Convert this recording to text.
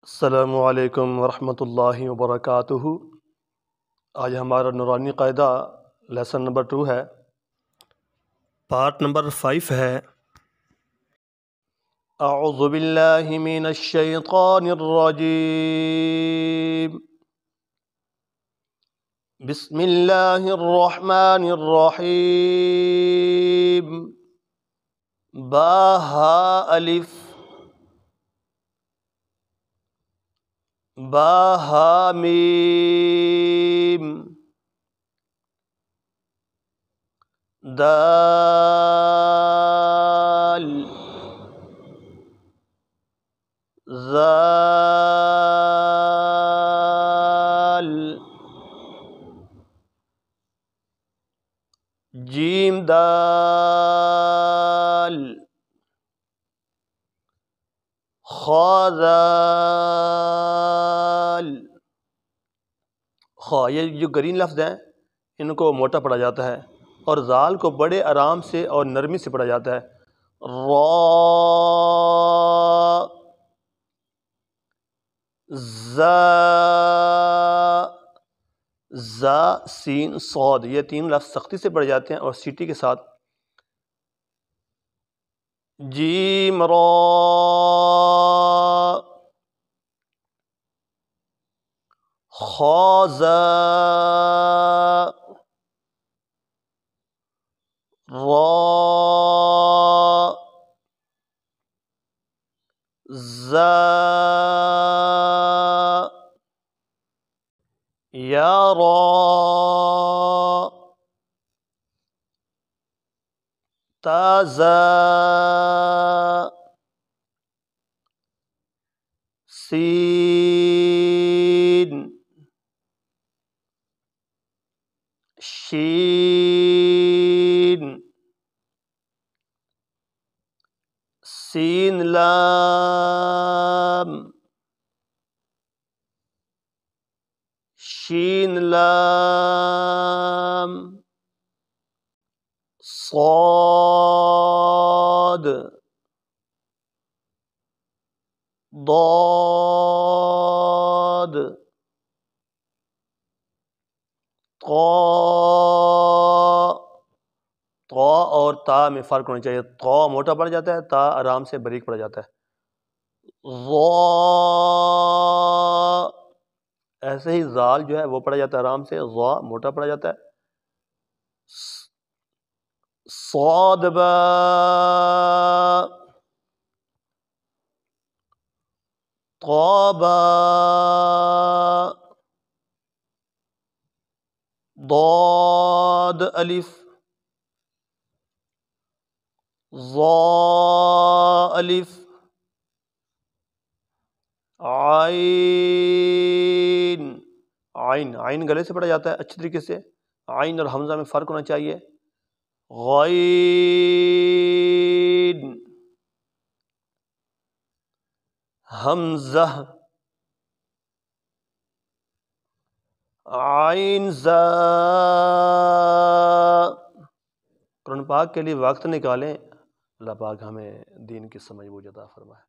السلام علیکم ورحمۃ اللہ وبرکاتہ۔ آج ہمارا نورانی قاعدہ لیسن نمبر 2 ہے، پارٹ نمبر 5 ہے۔ اعوذ باللہ من الشیطان الرجیم، بسم اللہ الرحمن الرحیم۔ با ہا الف، با ہا میم، دال، زال، جیم دال، خا زال۔ خا، یہ جو گرین لفظ ہیں ان کو موٹا پڑھا جاتا ہے، اور زال کو بڑے آرام سے اور نرمی سے پڑھا جاتا ہے۔ را، زا، زا، سین، صاد، یہ تین لفظ سختی سے پڑھے جاتے ہیں اور سیٹی کے ساتھ۔ جیم را، خا زا، را، زا، یا را، تا زا، سین، شین، سین لام، شین لام، صاد، ضاد، طا۔ طا اور تا میں فرق ہونا چاہیے، طا موٹا پڑ جاتا ہے، تا آرام سے باریک پڑ جاتا ہے۔ ضا، ایسے ہی زال جو ہے وہ پڑھا جاتا ہے آرام سے، ضا موٹا پڑھا جاتا ہے۔ صاد با، طا با، ضاد الف، ظا الف، عین، عین، عین گلے سے پڑھا جاتا ہے اچھی طریقے سے، عین اور حمزہ میں فرق ہونا چاہیے۔ غین، حمزہ، عین زا۔ قرآن پاک کے لیے وقت نکالیں، اللہ پاک ہمیں دین کی سمجھ بوجھ عطا فرمائے۔